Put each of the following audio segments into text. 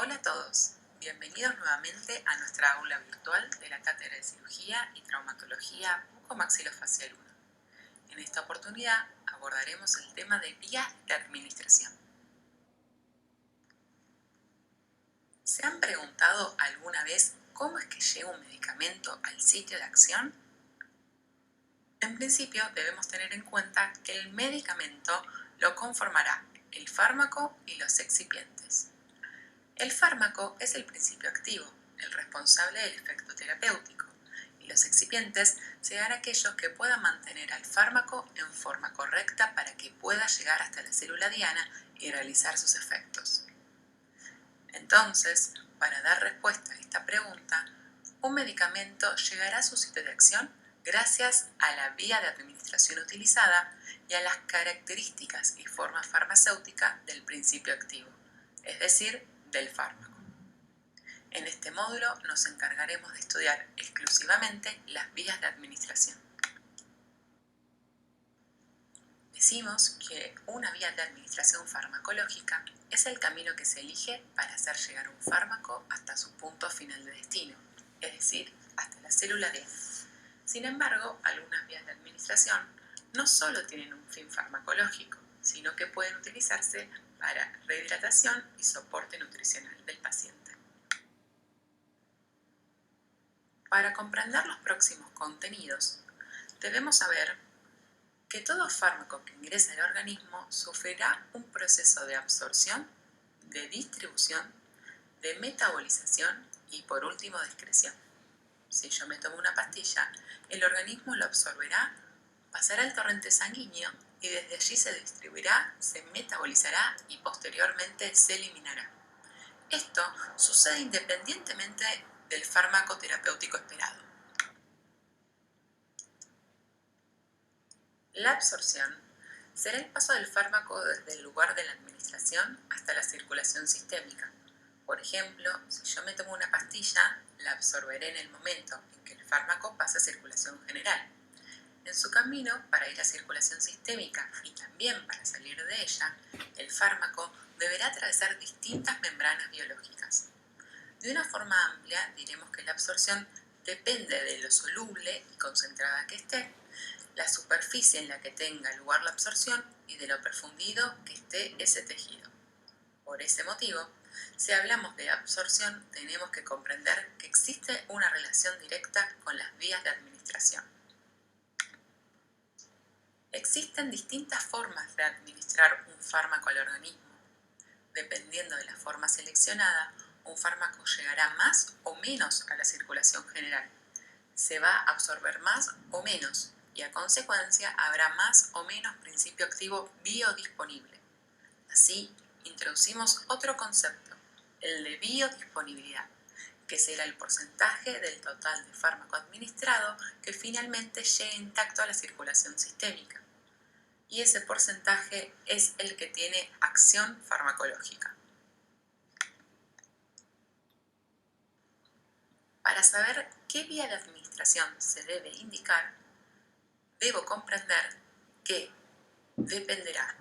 Hola a todos, bienvenidos nuevamente a nuestra aula virtual de la Cátedra de Cirugía y Traumatología Bucomaxilofacial 1. En esta oportunidad abordaremos el tema de vías de administración. ¿Se han preguntado alguna vez cómo es que llega un medicamento al sitio de acción? En principio debemos tener en cuenta que el medicamento lo conformará el fármaco y los excipientes. El fármaco es el principio activo, el responsable del efecto terapéutico, y los excipientes serán aquellos que puedan mantener al fármaco en forma correcta para que pueda llegar hasta la célula diana y realizar sus efectos. Entonces, para dar respuesta a esta pregunta, un medicamento llegará a su sitio de acción gracias a la vía de administración utilizada y a las características y forma farmacéutica del principio activo, es decir, del fármaco. En este módulo nos encargaremos de estudiar exclusivamente las vías de administración. Decimos que una vía de administración farmacológica es el camino que se elige para hacer llegar un fármaco hasta su punto final de destino, es decir, hasta la célula diana. Sin embargo, algunas vías de administración no solo tienen un fin farmacológico, sino que pueden utilizarse para rehidratación y soporte nutricional del paciente. Para comprender los próximos contenidos, debemos saber que todo fármaco que ingresa al organismo sufrirá un proceso de absorción, de distribución, de metabolización y, por último, de excreción. Si yo me tomo una pastilla, el organismo lo absorberá, pasará al torrente sanguíneo y desde allí se distribuirá, se metabolizará y posteriormente se eliminará. Esto sucede independientemente del fármaco terapéutico esperado. La absorción será el paso del fármaco desde el lugar de la administración hasta la circulación sistémica. Por ejemplo, si yo me tomo una pastilla, la absorberé en el momento en que el fármaco pasa a circulación general. En su camino para ir a circulación sistémica y también para salir de ella, el fármaco deberá atravesar distintas membranas biológicas. De una forma amplia, diremos que la absorción depende de lo soluble y concentrada que esté, la superficie en la que tenga lugar la absorción y de lo profundido que esté ese tejido. Por ese motivo, si hablamos de absorción, tenemos que comprender que existe una relación directa con las vías de administración. Existen distintas formas de administrar un fármaco al organismo. Dependiendo de la forma seleccionada, un fármaco llegará más o menos a la circulación general. Se va a absorber más o menos y a consecuencia habrá más o menos principio activo biodisponible. Así, introducimos otro concepto, el de biodisponibilidad, que será el porcentaje del total de fármaco administrado que finalmente llegue intacto a la circulación sistémica. Y ese porcentaje es el que tiene acción farmacológica. Para saber qué vía de administración se debe indicar, debo comprender que dependerá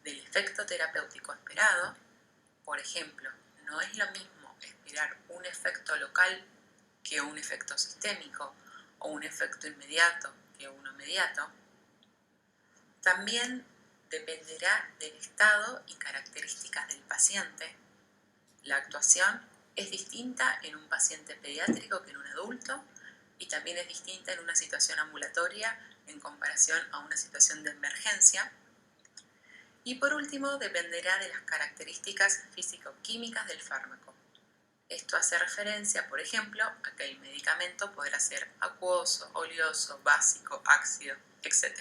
del efecto terapéutico esperado. Por ejemplo, no es lo mismo esperar un efecto local que un efecto sistémico o un efecto inmediato que uno mediato. También dependerá del estado y características del paciente. La actuación es distinta en un paciente pediátrico que en un adulto y también es distinta en una situación ambulatoria en comparación a una situación de emergencia. Y por último, dependerá de las características físico-químicas del fármaco. Esto hace referencia, por ejemplo, a que el medicamento podrá ser acuoso, oleoso, básico, ácido, etc.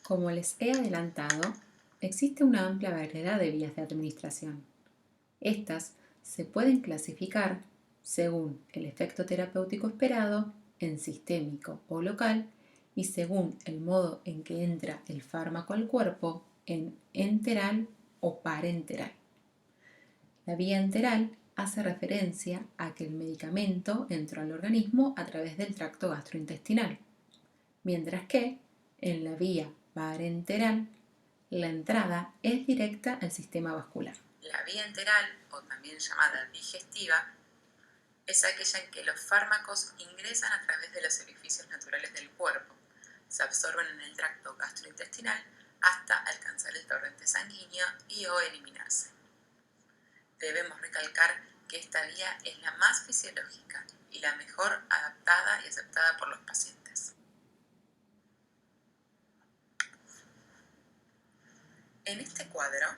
Como les he adelantado, existe una amplia variedad de vías de administración. Estas se pueden clasificar según el efecto terapéutico esperado en sistémico o local y según el modo en que entra el fármaco al cuerpo en enteral o parenteral. La vía enteral hace referencia a que el medicamento entró al organismo a través del tracto gastrointestinal, mientras que en la vía parenteral la entrada es directa al sistema vascular. La vía enteral, o también llamada digestiva, es aquella en que los fármacos ingresan a través de los orificios naturales del cuerpo, se absorben en el tracto gastrointestinal hasta alcanzar el torrente sanguíneo y o eliminarse. Debemos recalcar que esta vía es la más fisiológica y la mejor adaptada y aceptada por los pacientes. En este cuadro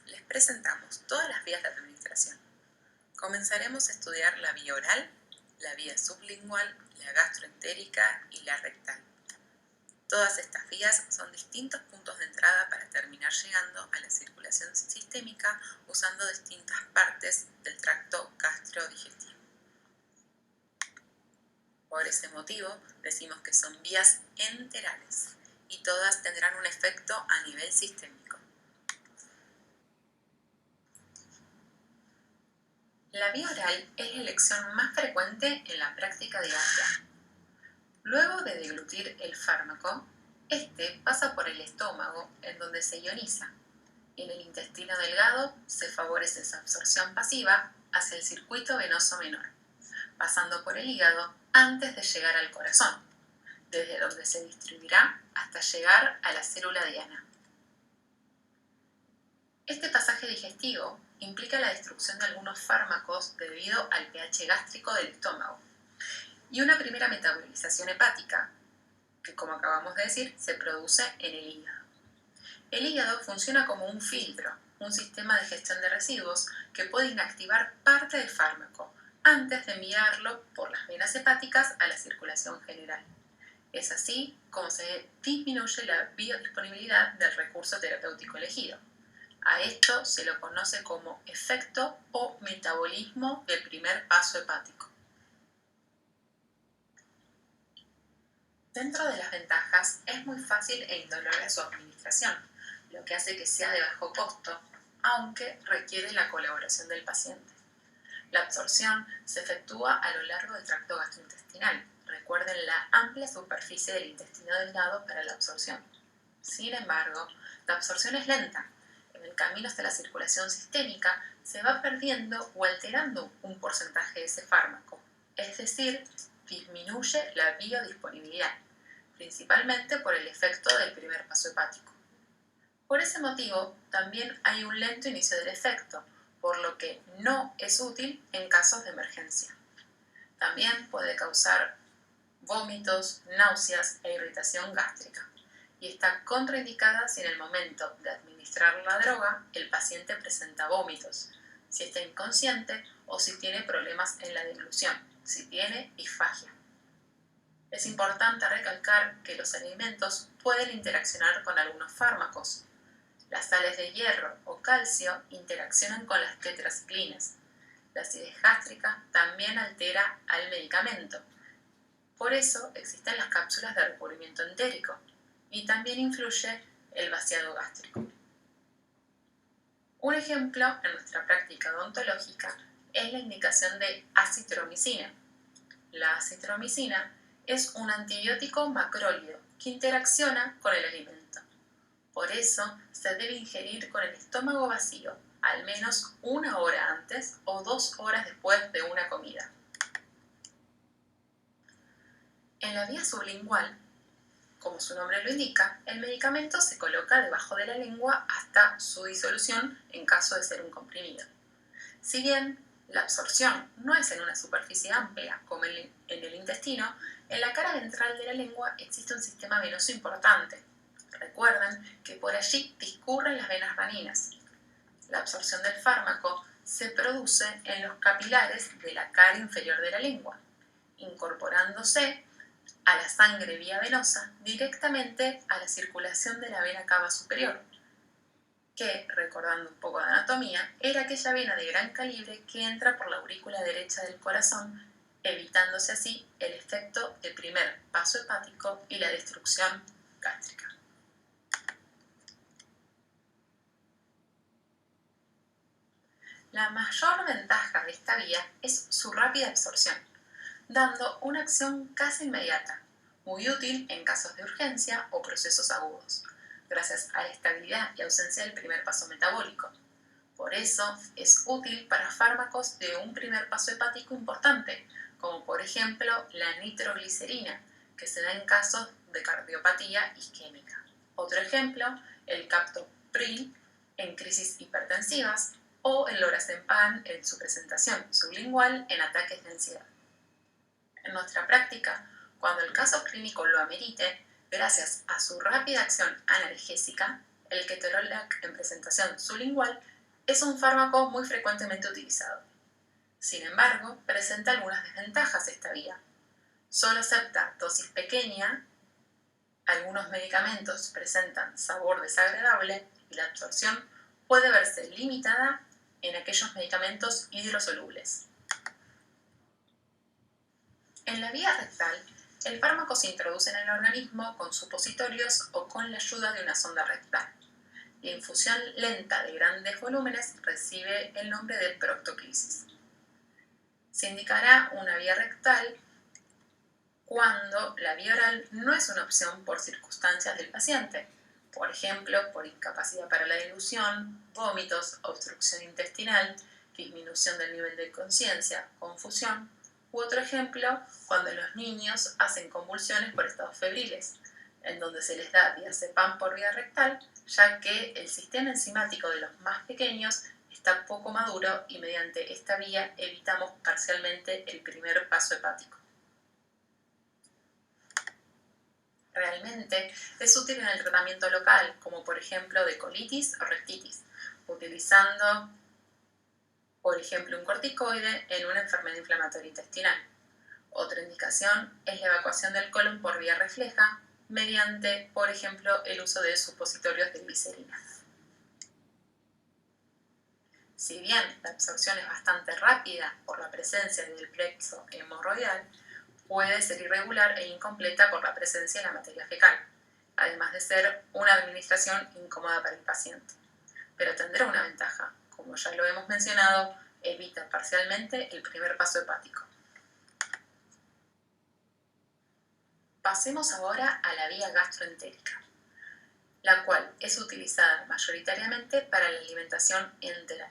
les presentamos todas las vías de administración. Comenzaremos a estudiar la vía oral, la vía sublingual, la gastroentérica y la rectal. Todas estas vías son distintos puntos de entrada para terminar llegando a la circulación sistémica usando distintas partes del tracto gastrodigestivo. Por ese motivo decimos que son vías enterales y todas tendrán un efecto a nivel sistémico. La vía oral es la elección más frecuente en la práctica diaria. Luego de deglutir el fármaco, este pasa por el estómago en donde se ioniza. En el intestino delgado se favorece su absorción pasiva hacia el circuito venoso menor, pasando por el hígado antes de llegar al corazón, desde donde se distribuirá hasta llegar a la célula diana. Este pasaje digestivo implica la destrucción de algunos fármacos debido al pH gástrico del estómago y una primera metabolización hepática, que como acabamos de decir, se produce en el hígado. El hígado funciona como un filtro, un sistema de gestión de residuos que puede inactivar parte del fármaco antes de enviarlo por las venas hepáticas a la circulación general. Es así como se disminuye la biodisponibilidad del recurso terapéutico elegido. A esto se lo conoce como efecto o metabolismo del primer paso hepático. Dentro de las ventajas, es muy fácil e indolora su administración, lo que hace que sea de bajo costo, aunque requiere la colaboración del paciente. La absorción se efectúa a lo largo del tracto gastrointestinal. Recuerden la amplia superficie del intestino delgado para la absorción. Sin embargo, la absorción es lenta. En el camino hasta la circulación sistémica se va perdiendo o alterando un porcentaje de ese fármaco, es decir, disminuye la biodisponibilidad, principalmente por el efecto del primer paso hepático. Por ese motivo, también hay un lento inicio del efecto, por lo que no es útil en casos de emergencia. También puede causar vómitos, náuseas e irritación gástrica, y está contraindicada si en el momento de administrar la droga el paciente presenta vómitos, si está inconsciente o si tiene problemas en la deglución, si tiene disfagia. Es importante recalcar que los alimentos pueden interaccionar con algunos fármacos. Las sales de hierro o calcio interaccionan con las tetraciclinas. La acidez gástrica también altera al medicamento. Por eso existen las cápsulas de recubrimiento entérico y también influye el vaciado gástrico. Un ejemplo en nuestra práctica odontológica es la indicación de acitromicina. La acitromicina es un antibiótico macrólido que interacciona con el alimento. Por eso se debe ingerir con el estómago vacío, al menos 1 hora antes o 2 horas después de una comida. En la vía sublingual, como su nombre lo indica, el medicamento se coloca debajo de la lengua hasta su disolución en caso de ser un comprimido. Si bien la absorción no es en una superficie amplia como en el intestino, en la cara ventral de la lengua existe un sistema venoso importante. Recuerden que por allí discurren las venas raninas. La absorción del fármaco se produce en los capilares de la cara inferior de la lengua, incorporándose a la sangre vía venosa directamente a la circulación de la vena cava superior, que, recordando un poco de anatomía, era aquella vena de gran calibre que entra por la aurícula derecha del corazón, evitándose así el efecto del primer paso hepático y la destrucción gástrica. La mayor ventaja de esta vía es su rápida absorción, dando una acción casi inmediata, muy útil en casos de urgencia o procesos agudos, gracias a la estabilidad y ausencia del primer paso metabólico. Por Por eso es útil para fármacos de un primer paso hepático importante, como por ejemplo la nitroglicerina, que se da en casos de cardiopatía isquémica. Otro ejemplo, el captopril en crisis hipertensivas o el lorazepam en su presentación sublingual en ataques de ansiedad. En nuestra práctica, cuando el caso clínico lo amerite, gracias a su rápida acción analgésica, el ketorolac en presentación sublingual es un fármaco muy frecuentemente utilizado. Sin embargo, presenta algunas desventajas esta vía. Solo acepta dosis pequeña, algunos medicamentos presentan sabor desagradable y la absorción puede verse limitada en aquellos medicamentos hidrosolubles. En la vía rectal, el fármaco se introduce en el organismo con supositorios o con la ayuda de una sonda rectal. La infusión lenta de grandes volúmenes recibe el nombre de proctoclisis. Se indicará una vía rectal cuando la vía oral no es una opción por circunstancias del paciente, por ejemplo, por incapacidad para la dilución, vómitos, obstrucción intestinal, disminución del nivel de conciencia, confusión, u otro ejemplo, cuando los niños hacen convulsiones por estados febriles, en donde se les da diazepam por vía rectal, ya que el sistema enzimático de los más pequeños está poco maduro y mediante esta vía evitamos parcialmente el primer paso hepático. Realmente es útil en el tratamiento local, como por ejemplo de colitis o rectitis, utilizando por ejemplo un corticoide en una enfermedad inflamatoria intestinal. Otra indicación es la evacuación del colon por vía refleja mediante, por ejemplo, el uso de supositorios de glicerina. Si bien la absorción es bastante rápida por la presencia del plexo hemorroidal, puede ser irregular e incompleta por la presencia de la materia fecal, además de ser una administración incómoda para el paciente. Pero tendrá una ventaja, como ya lo hemos mencionado, evita parcialmente el primer paso hepático. Pasemos ahora a la vía gastroentérica, la cual es utilizada mayoritariamente para la alimentación enteral,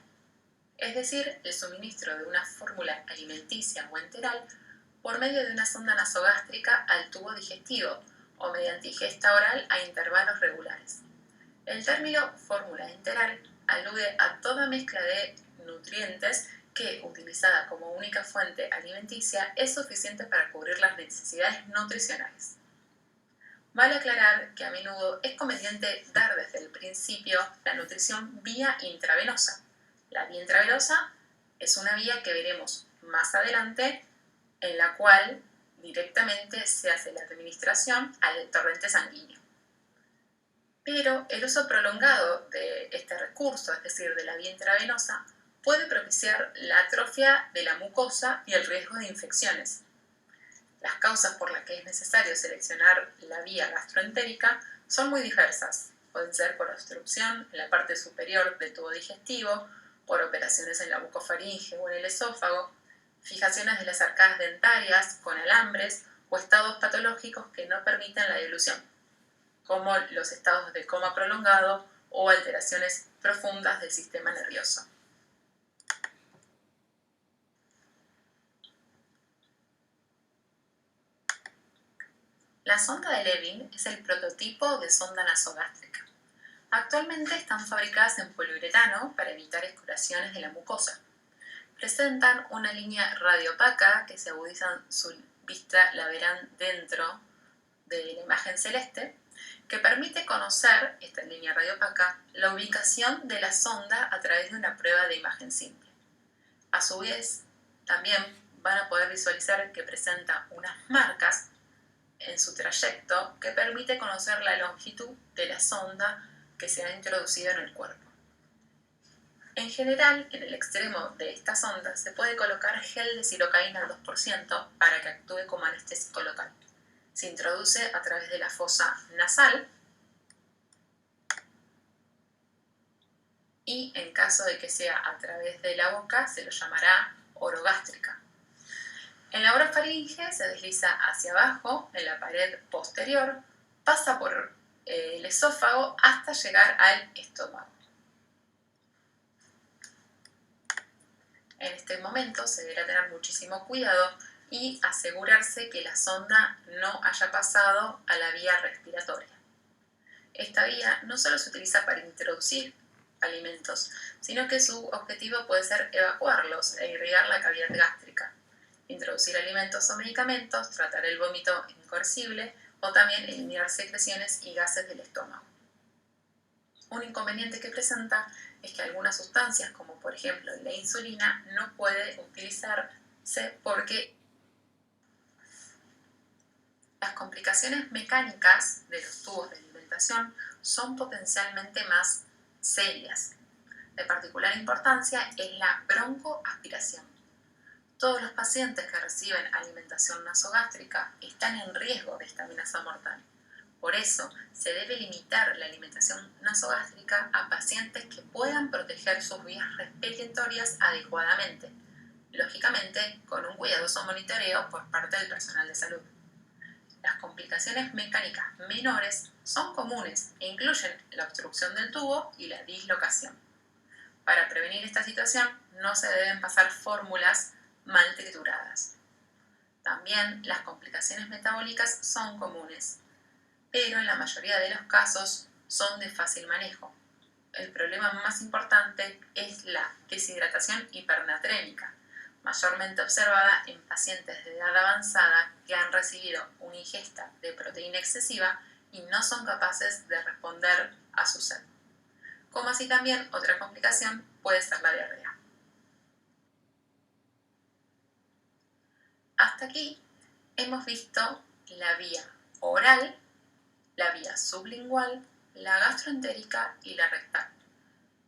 es decir, el suministro de una fórmula alimenticia o enteral por medio de una sonda nasogástrica al tubo digestivo o mediante ingesta oral a intervalos regulares. El término fórmula enteral alude a toda mezcla de nutrientes que, utilizada como única fuente alimenticia, es suficiente para cubrir las necesidades nutricionales. Vale aclarar que a menudo es conveniente dar desde el principio la nutrición vía intravenosa. La vía intravenosa es una vía que veremos más adelante, en la cual directamente se hace la administración al torrente sanguíneo. Pero el uso prolongado de este recurso, es decir, de la vía intravenosa, puede propiciar la atrofia de la mucosa y el riesgo de infecciones. Las causas por las que es necesario seleccionar la vía gastroentérica son muy diversas. Pueden ser por obstrucción en la parte superior del tubo digestivo, por operaciones en la bucofaringe o en el esófago, fijaciones de las arcadas dentarias con alambres o estados patológicos que no permiten la dilución, como los estados de coma prolongado o alteraciones profundas del sistema nervioso. La sonda de Levin es el prototipo de sonda nasogástrica. Actualmente están fabricadas en poliuretano para evitar escoriaciones de la mucosa. Presentan una línea radiopaca que, si agudizan su vista, la verán dentro de la imagen celeste, que permite conocer, esta línea radiopaca, la ubicación de la sonda a través de una prueba de imagen simple. A su vez, también van a poder visualizar que presenta unas marcas en su trayecto que permite conocer la longitud de la sonda que se ha introducido en el cuerpo. En general, en el extremo de esta sonda se puede colocar gel de silocaína al 2% para que actúe como anestésico local. Se introduce a través de la fosa nasal y, en caso de que sea a través de la boca, se lo llamará orogástrica. En la orofaringe se desliza hacia abajo, en la pared posterior, pasa por el esófago hasta llegar al estómago. En este momento se deberá tener muchísimo cuidado y asegurarse que la sonda no haya pasado a la vía respiratoria. Esta vía no solo se utiliza para introducir alimentos, sino que su objetivo puede ser evacuarlos e irrigar la cavidad gástrica, introducir alimentos o medicamentos, tratar el vómito incoercible o también eliminar secreciones y gases del estómago. Un inconveniente que presenta es que algunas sustancias, como por ejemplo la insulina, no puede utilizarse porque las complicaciones mecánicas de los tubos de alimentación son potencialmente más serias. De particular importancia es la broncoaspiración. Todos los pacientes que reciben alimentación nasogástrica están en riesgo de esta amenaza mortal. Por eso, se debe limitar la alimentación nasogástrica a pacientes que puedan proteger sus vías respiratorias adecuadamente, lógicamente con un cuidadoso monitoreo por parte del personal de salud. Las complicaciones mecánicas menores son comunes e incluyen la obstrucción del tubo y la dislocación. Para prevenir esta situación, no se deben pasar fórmulas mal trituradas. También las complicaciones metabólicas son comunes, pero en la mayoría de los casos son de fácil manejo. El problema más importante es la deshidratación hipernatrémica, mayormente observada en pacientes de edad avanzada que han recibido una ingesta de proteína excesiva y no son capaces de responder a su sed. Como así también otra complicación puede ser la diarrea. Hasta aquí hemos visto la vía oral, la vía sublingual, la gastroentérica y la rectal.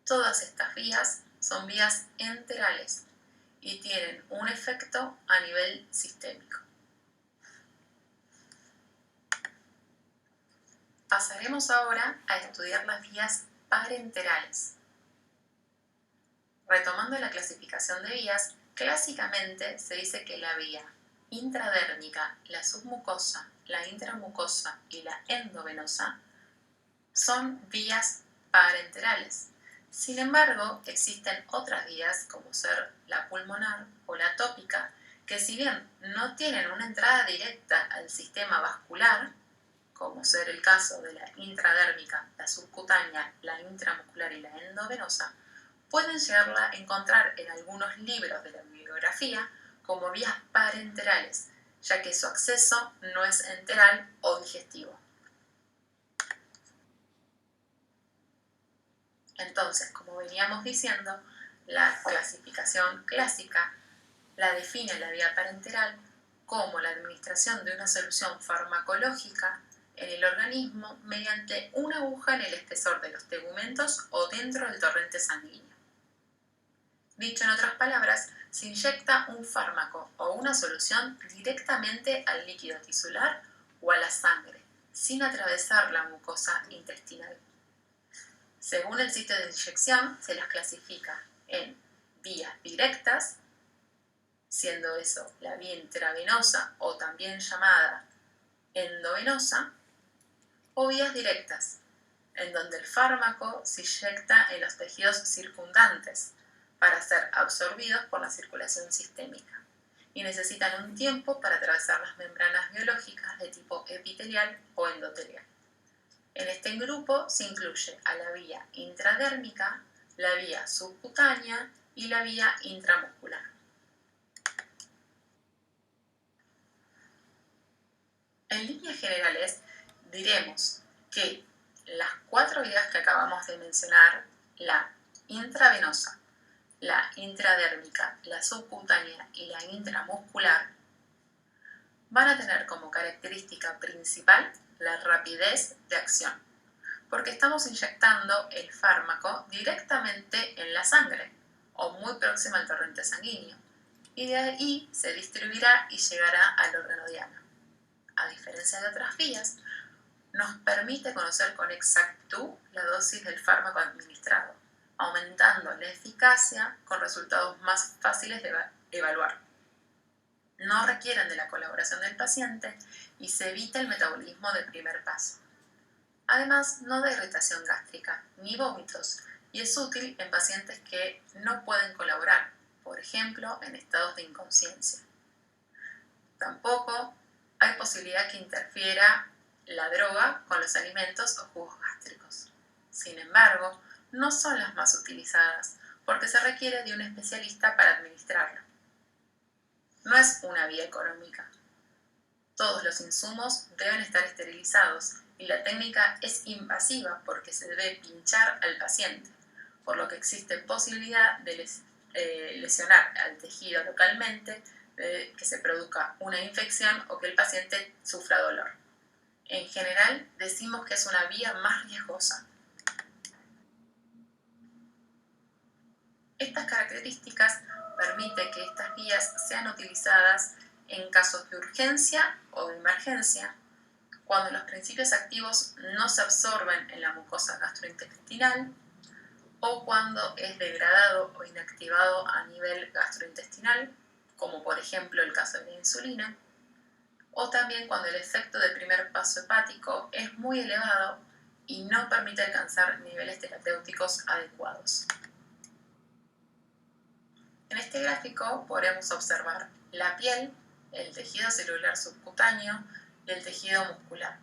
Todas estas vías son vías enterales y tienen un efecto a nivel sistémico. Pasaremos ahora a estudiar las vías parenterales. Retomando la clasificación de vías, clásicamente se dice que la vía intradérmica, la submucosa, la intramucosa y la endovenosa son vías parenterales. Sin embargo, existen otras vías como ser la pulmonar o la tópica, que si bien no tienen una entrada directa al sistema vascular, como ser el caso de la intradérmica, la subcutánea, la intramuscular y la endovenosa, pueden llegarla a encontrar en algunos libros de la bibliografía como vías parenterales, ya que su acceso no es enteral o digestivo. Entonces, como veníamos diciendo, la clasificación clásica la define la vía parenteral como la administración de una solución farmacológica en el organismo mediante una aguja en el espesor de los tegumentos o dentro del torrente sanguíneo. Dicho en otras palabras, se inyecta un fármaco o una solución directamente al líquido tisular o a la sangre, sin atravesar la mucosa intestinal. Según el sitio de inyección, se las clasifica en vías directas, siendo eso la vía intravenosa o también llamada endovenosa, o vías directas, en donde el fármaco se inyecta en los tejidos circundantes para ser absorbidos por la circulación sistémica y necesitan un tiempo para atravesar las membranas biológicas de tipo epitelial o endotelial. En este grupo se incluye a la vía intradérmica, la vía subcutánea y la vía intramuscular. En líneas generales, diremos que las 4 vías que acabamos de mencionar, la intravenosa, la intradérmica, la subcutánea y la intramuscular, van a tener como característica principal la rapidez de acción, porque estamos inyectando el fármaco directamente en la sangre o muy próximo al torrente sanguíneo, y de ahí se distribuirá y llegará al órgano diana. A diferencia de otras vías, nos permite conocer con exactitud la dosis del fármaco administrado, aumentando la eficacia con resultados más fáciles de evaluar. No requieren de la colaboración del paciente y se evita el metabolismo del primer paso. Además, no da irritación gástrica ni vómitos y es útil en pacientes que no pueden colaborar, por ejemplo en estados de inconsciencia. Tampoco hay posibilidad que interfiera la droga con los alimentos o jugos gástricos. Sin embargo, no son las más utilizadas porque se requiere de un especialista para administrarlo. No es una vía económica. Todos los insumos deben estar esterilizados y la técnica es invasiva porque se debe pinchar al paciente, por lo que existe posibilidad de lesionar al tejido localmente, que se produzca una infección o que el paciente sufra dolor. En general, decimos que es una vía más riesgosa. Estas características permiten que estas vías sean utilizadas en casos de urgencia o de emergencia, cuando los principios activos no se absorben en la mucosa gastrointestinal o cuando es degradado o inactivado a nivel gastrointestinal, como por ejemplo el caso de la insulina, o también cuando el efecto de primer paso hepático es muy elevado y no permite alcanzar niveles terapéuticos adecuados. En este gráfico podemos observar la piel, el tejido celular subcutáneo y el tejido muscular.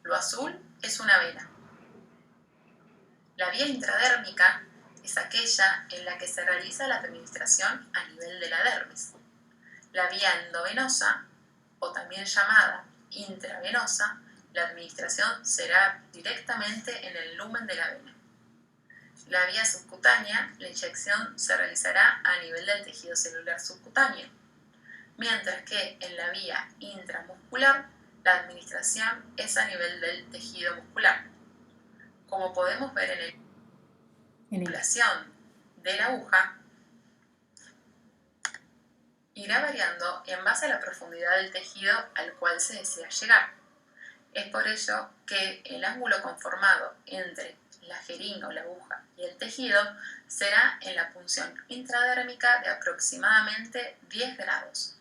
Lo azul es una vena. La vía intradérmica es aquella en la que se realiza la administración a nivel de la dermis. La vía endovenosa, o también llamada intravenosa, la administración será directamente en el lumen de la vena. La vía subcutánea, la inyección se realizará a nivel del tejido celular subcutáneo, mientras que en la vía intramuscular, la administración es a nivel del tejido muscular. Como podemos ver en la manipulación de la aguja, irá variando en base a la profundidad del tejido al cual se desea llegar. Es por ello que el ángulo conformado entre la jeringa o la aguja y el tejido será en la punción intradérmica de aproximadamente 10 grados.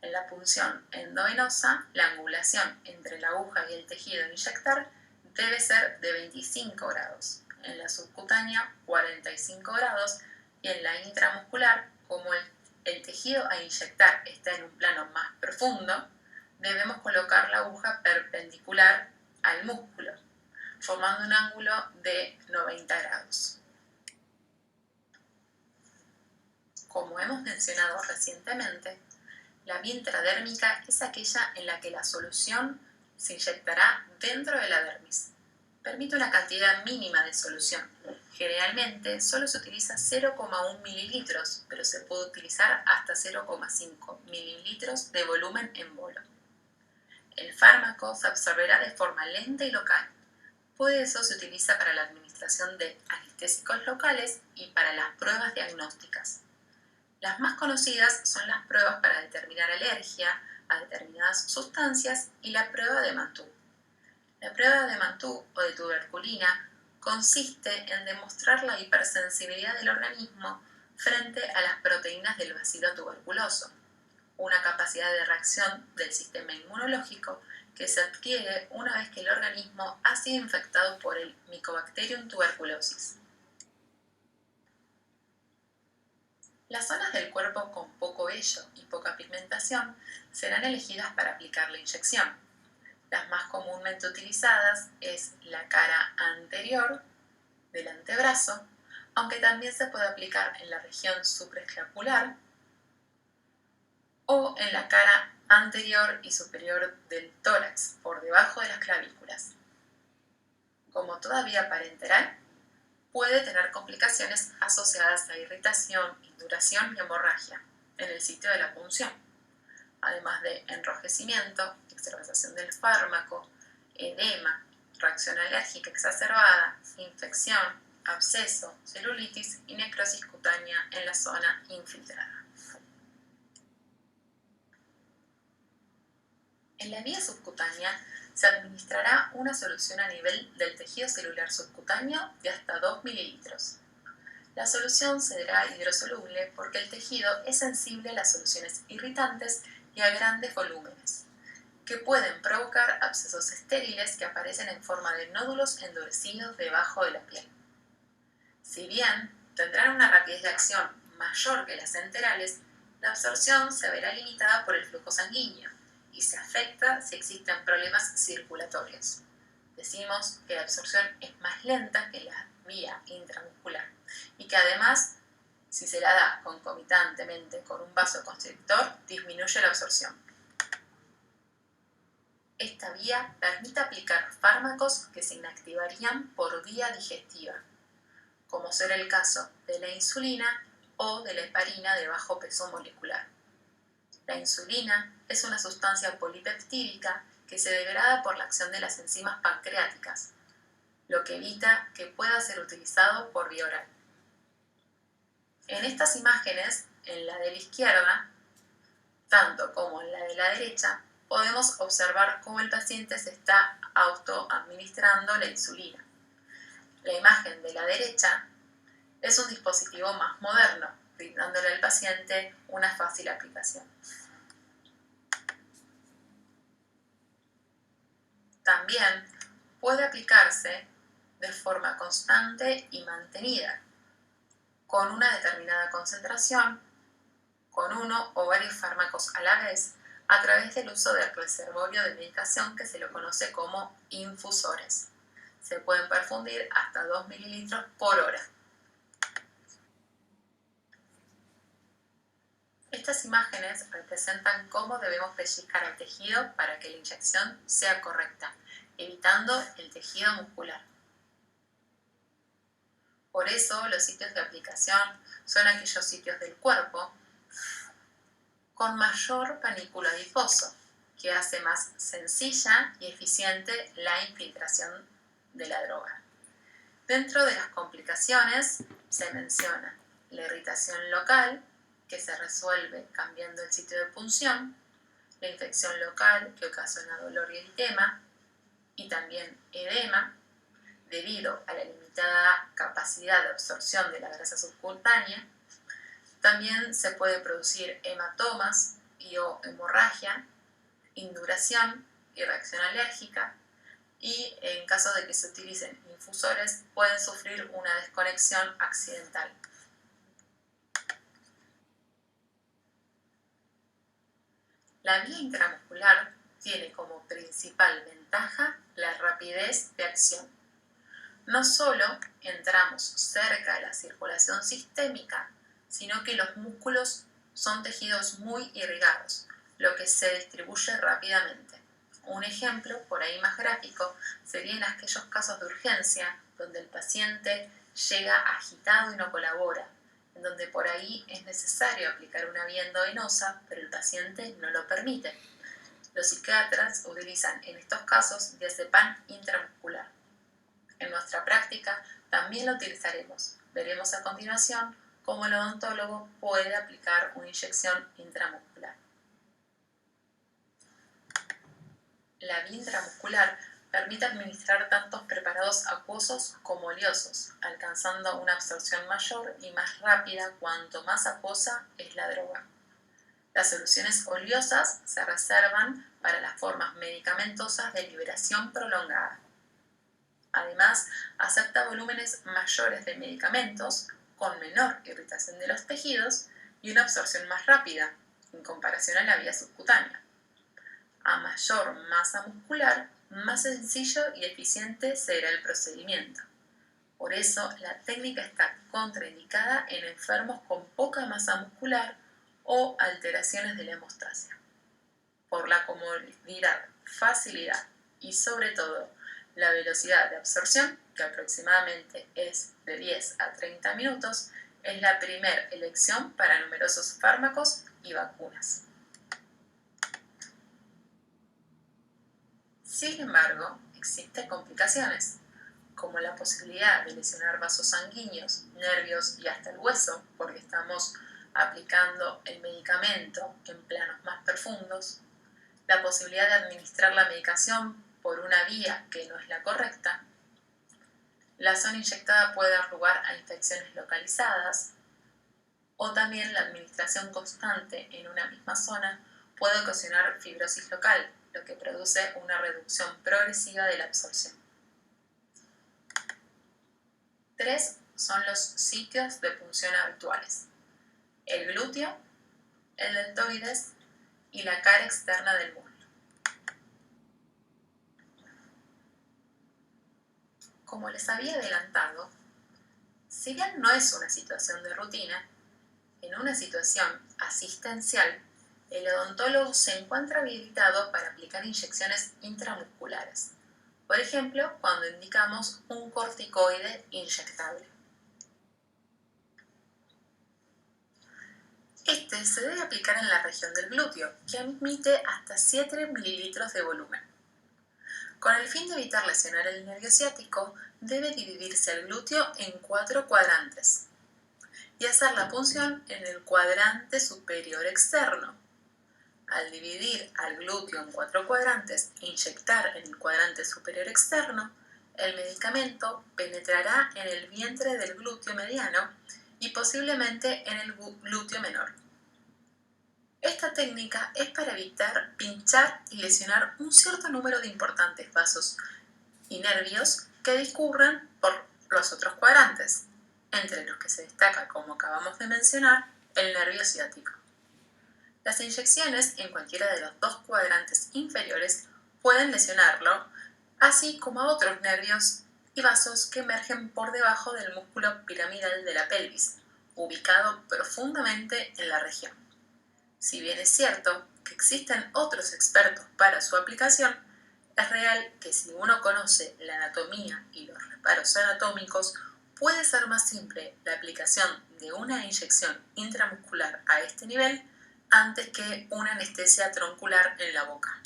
En la punción endovenosa, la angulación entre la aguja y el tejido a inyectar debe ser de 25 grados. En la subcutánea, 45 grados, y en la intramuscular, como el tejido a inyectar está en un plano más profundo, debemos colocar la aguja perpendicular al músculo, formando un ángulo de 90 grados. Como hemos mencionado recientemente, la vía intradérmica es aquella en la que la solución se inyectará dentro de la dermis. Permite una cantidad mínima de solución. Generalmente solo se utiliza 0,1 mililitros, pero se puede utilizar hasta 0,5 mililitros de volumen en bolo. El fármaco se absorberá de forma lenta y local. Por eso se utiliza para la administración de anestésicos locales y para las pruebas diagnósticas. Las más conocidas son las pruebas para determinar alergia a determinadas sustancias y la prueba de Mantoux. La prueba de Mantoux o de tuberculina consiste en demostrar la hipersensibilidad del organismo frente a las proteínas del bacilo tuberculoso, una capacidad de reacción del sistema inmunológico que se adquiere una vez que el organismo ha sido infectado por el Mycobacterium tuberculosis. Las zonas del cuerpo con poco vello y poca pigmentación serán elegidas para aplicar la inyección. Las más comúnmente utilizadas es la cara anterior del antebrazo, aunque también se puede aplicar en la región supraescapular o en la cara anterior y superior del tórax, por debajo de las clavículas. Como toda vía parenteral, puede tener complicaciones asociadas a irritación, induración y hemorragia en el sitio de la punción, además de enrojecimiento, extravasación del fármaco, edema, reacción alérgica exacerbada, infección, absceso, celulitis y necrosis cutánea en la zona infiltrada. En la vía subcutánea se administrará una solución a nivel del tejido celular subcutáneo de hasta 2 mililitros. La solución será hidrosoluble porque el tejido es sensible a las soluciones irritantes y a grandes volúmenes, que pueden provocar abscesos estériles que aparecen en forma de nódulos endurecidos debajo de la piel. Si bien tendrán una rapidez de acción mayor que las enterales, la absorción se verá limitada por el flujo sanguíneo y se afecta si existen problemas circulatorios. Decimos que la absorción es más lenta que la vía intramuscular y que además, si se la da concomitantemente con un vasoconstrictor, disminuye la absorción. Esta vía permite aplicar fármacos que se inactivarían por vía digestiva, como será el caso de la insulina o de la heparina de bajo peso molecular. La insulina es una sustancia polipeptídica que se degrada por la acción de las enzimas pancreáticas, lo que evita que pueda ser utilizado por vía oral. En estas imágenes, en la de la izquierda, tanto como en la de la derecha, podemos observar cómo el paciente se está autoadministrando la insulina. La imagen de la derecha es un dispositivo más moderno, brindándole al paciente una fácil aplicación. También puede aplicarse de forma constante y mantenida, con una determinada concentración, con uno o varios fármacos a la vez, a través del uso del reservorio de medicación que se lo conoce como infusores. Se pueden perfundir hasta 2 mililitros por hora. Estas imágenes representan cómo debemos pellizcar el tejido para que la inyección sea correcta, evitando el tejido muscular. Por eso, los sitios de aplicación son aquellos sitios del cuerpo con mayor panículo adiposo, que hace más sencilla y eficiente la infiltración de la droga. Dentro de las complicaciones se menciona la irritación local, que se resuelve cambiando el sitio de punción, la infección local, que ocasiona dolor y eritema, y también edema, debido a la limitada capacidad de absorción de la grasa subcutánea. También se puede producir hematomas o hemorragia, induración y reacción alérgica, y en caso de que se utilicen infusores pueden sufrir una desconexión accidental. La vía intramuscular tiene como principal ventaja la rapidez de acción. No solo entramos cerca de la circulación sistémica, sino que los músculos son tejidos muy irrigados, lo que se distribuye rápidamente. Un ejemplo, por ahí más gráfico, sería en aquellos casos de urgencia donde el paciente llega agitado y no colabora, en donde por ahí es necesario aplicar una vía endovenosa, pero el paciente no lo permite. Los psiquiatras utilizan en estos casos diazepam intramuscular. En nuestra práctica también lo utilizaremos. Veremos a continuación cómo el odontólogo puede aplicar una inyección intramuscular. La vía intramuscular permite administrar tantos preparados acuosos como oleosos, alcanzando una absorción mayor y más rápida cuanto más acuosa es la droga. Las soluciones oleosas se reservan para las formas medicamentosas de liberación prolongada. Además, acepta volúmenes mayores de medicamentos con menor irritación de los tejidos y una absorción más rápida en comparación a la vía subcutánea. A mayor masa muscular, más sencillo y eficiente será el procedimiento. Por eso, la técnica está contraindicada en enfermos con poca masa muscular o alteraciones de la hemostasia. Por la comodidad, facilidad y sobre todo la velocidad de absorción, que aproximadamente es de 10 a 30 minutos, es la primera elección para numerosos fármacos y vacunas. Sin embargo, existen complicaciones, como la posibilidad de lesionar vasos sanguíneos, nervios y hasta el hueso, porque estamos aplicando el medicamento en planos más profundos, la posibilidad de administrar la medicación por una vía que no es la correcta, la zona inyectada puede dar lugar a infecciones localizadas, o también la administración constante en una misma zona puede ocasionar fibrosis local, lo que produce una reducción progresiva de la absorción. 3 son los sitios de punción habituales. el glúteo, el deltoides y la cara externa del muslo. Como les había adelantado, si bien no es una situación de rutina, en una situación asistencial, el odontólogo se encuentra habilitado para aplicar inyecciones intramusculares, por ejemplo, cuando indicamos un corticoide inyectable. Este se debe aplicar en la región del glúteo, que admite hasta 7 mililitros de volumen. Con el fin de evitar lesionar el nervio ciático, debe dividirse el glúteo en 4 cuadrantes y hacer la punción en el cuadrante superior externo. Al dividir al glúteo en 4 cuadrantes e inyectar en el cuadrante superior externo, el medicamento penetrará en el vientre del glúteo mediano y posiblemente en el glúteo menor. Esta técnica es para evitar pinchar y lesionar un cierto número de importantes vasos y nervios que discurren por los otros cuadrantes, entre los que se destaca, como acabamos de mencionar, el nervio ciático. Las inyecciones en cualquiera de los 2 cuadrantes inferiores pueden lesionarlo, así como a otros nervios y vasos que emergen por debajo del músculo piramidal de la pelvis, ubicado profundamente en la región. Si bien es cierto que existen otros expertos para su aplicación, es real que si uno conoce la anatomía y los reparos anatómicos, puede ser más simple la aplicación de una inyección intramuscular a este nivel antes que una anestesia troncular en la boca.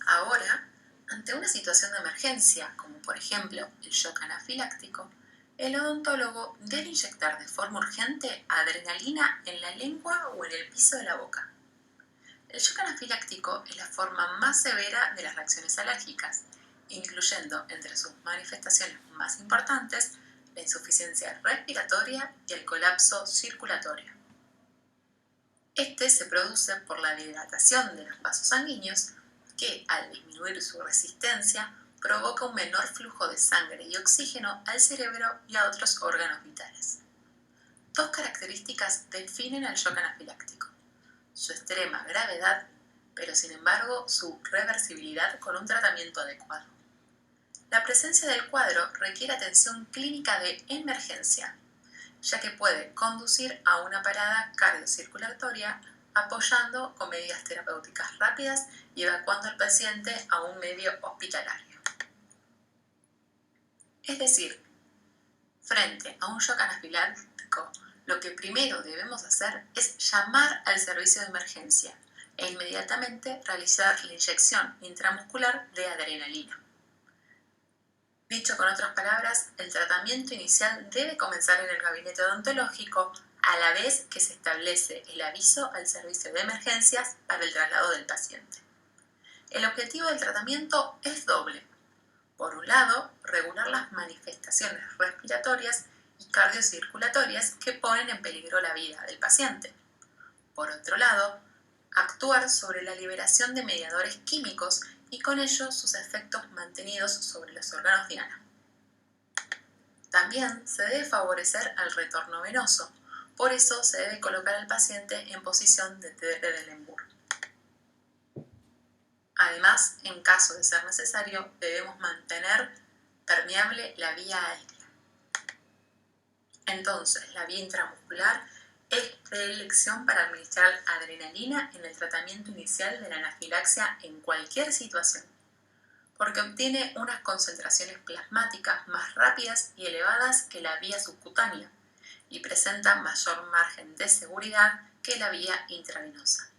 Ahora, ante una situación de emergencia, como por ejemplo el shock anafiláctico, el odontólogo debe inyectar de forma urgente adrenalina en la lengua o en el piso de la boca. El shock anafiláctico es la forma más severa de las reacciones alérgicas, incluyendo entre sus manifestaciones más importantes la insuficiencia respiratoria y el colapso circulatorio. Este se produce por la dilatación de los vasos sanguíneos que, al disminuir su resistencia, provoca un menor flujo de sangre y oxígeno al cerebro y a otros órganos vitales. 2 características definen al shock anafiláctico: su extrema gravedad, pero sin embargo su reversibilidad con un tratamiento adecuado. La presencia del cuadro requiere atención clínica de emergencia, ya que puede conducir a una parada cardiocirculatoria, apoyando con medidas terapéuticas rápidas y evacuando al paciente a un medio hospitalario. Es decir, frente a un shock anafiláctico, lo que primero debemos hacer es llamar al servicio de emergencia e inmediatamente realizar la inyección intramuscular de adrenalina. Dicho con otras palabras, el tratamiento inicial debe comenzar en el gabinete odontológico a la vez que se establece el aviso al servicio de emergencias para el traslado del paciente. El objetivo del tratamiento es doble. Por un lado, regular las manifestaciones respiratorias y cardiocirculatorias que ponen en peligro la vida del paciente. Por otro lado, actuar sobre la liberación de mediadores químicos y con ello sus efectos mantenidos sobre los órganos diana. También se debe favorecer al retorno venoso, por eso se debe colocar al paciente en posición de Trendelenburg. Además, en caso de ser necesario, debemos mantener permeable la vía aérea. Entonces, la vía intramuscular es de elección para administrar adrenalina en el tratamiento inicial de la anafilaxia en cualquier situación, porque obtiene unas concentraciones plasmáticas más rápidas y elevadas que la vía subcutánea y presenta mayor margen de seguridad que la vía intravenosa.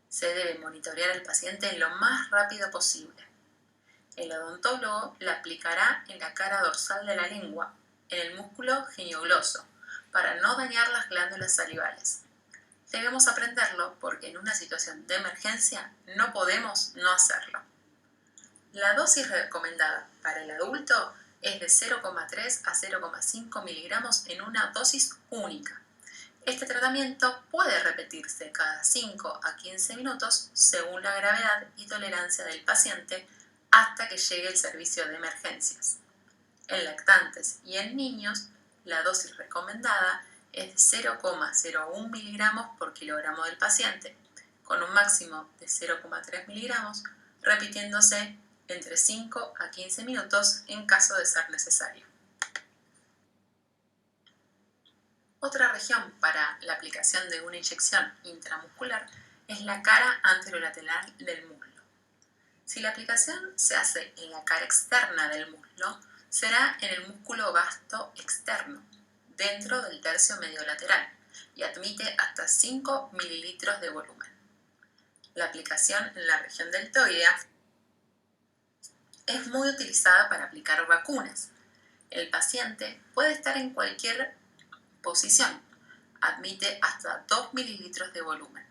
Se debe monitorear al paciente lo más rápido posible. El odontólogo la aplicará en la cara dorsal de la lengua, en el músculo geniogloso, para no dañar las glándulas salivales. Debemos aprenderlo porque en una situación de emergencia no podemos no hacerlo. La dosis recomendada para el adulto es de 0,3 a 0,5 miligramos en una dosis única. Este tratamiento puede repetirse cada 5 a 15 minutos según la gravedad y tolerancia del paciente hasta que llegue el servicio de emergencias. En lactantes y en niños la dosis recomendada es de 0,01 miligramos por kilogramo del paciente, con un máximo de 0,3 miligramos, repitiéndose entre 5 a 15 minutos en caso de ser necesario. Otra región para la aplicación de una inyección intramuscular es la cara anterolateral del muslo. Si la aplicación se hace en la cara externa del muslo, será en el músculo vasto externo, dentro del tercio medio lateral, y admite hasta 5 mililitros de volumen. La aplicación en la región deltoidea es muy utilizada para aplicar vacunas. El paciente puede estar en cualquier posición, admite hasta 2 mililitros de volumen.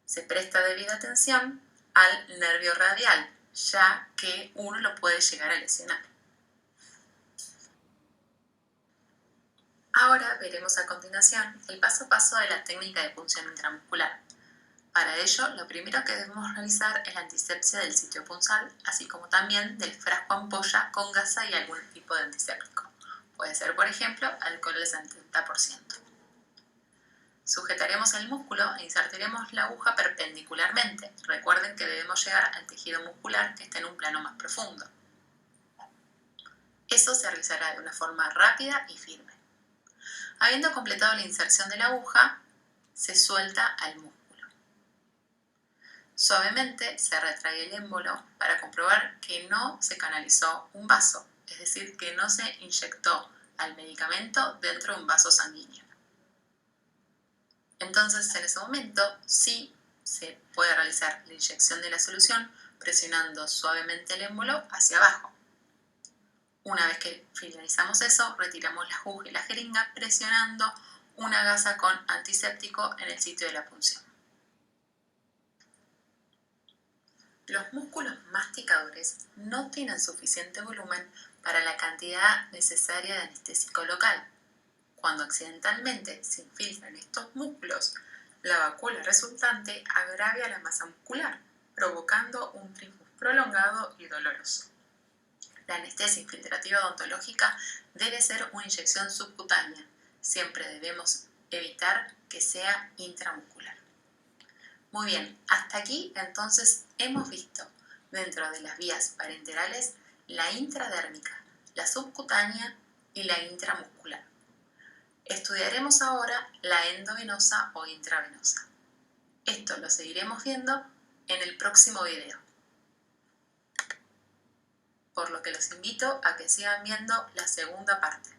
Se presta debida atención al nervio radial, ya que uno lo puede llegar a lesionar. Ahora veremos a continuación el paso a paso de la técnica de punción intramuscular. Para ello, lo primero que debemos realizar es la antisepsia del sitio punzal, así como también del frasco ampolla con gasa y algún tipo de antiséptico. Puede ser, por ejemplo, alcohol del 70%. Sujetaremos el músculo e insertaremos la aguja perpendicularmente. Recuerden que debemos llegar al tejido muscular que esté en un plano más profundo. Eso se realizará de una forma rápida y firme. Habiendo completado la inserción de la aguja, se suelta al músculo. Suavemente se retrae el émbolo para comprobar que no se canalizó un vaso, es decir, que no se inyectó al medicamento dentro de un vaso sanguíneo. Entonces, en ese momento, sí se puede realizar la inyección de la solución presionando suavemente el émbolo hacia abajo. Una vez que finalizamos eso, retiramos la aguja y la jeringa presionando una gasa con antiséptico en el sitio de la punción. Los músculos masticadores no tienen suficiente volumen para la cantidad necesaria de anestésico local. Cuando accidentalmente se infiltran estos músculos, la vacuna resultante agravia la masa muscular, provocando un trifus prolongado y doloroso. La anestesia infiltrativa odontológica debe ser una inyección subcutánea. Siempre debemos evitar que sea intramuscular. Muy bien, hasta aquí entonces hemos visto dentro de las vías parenterales la intradérmica, la subcutánea y la intramuscular. Estudiaremos ahora la endovenosa o intravenosa. Esto lo seguiremos viendo en el próximo video. Por lo que los invito a que sigan viendo la segunda parte.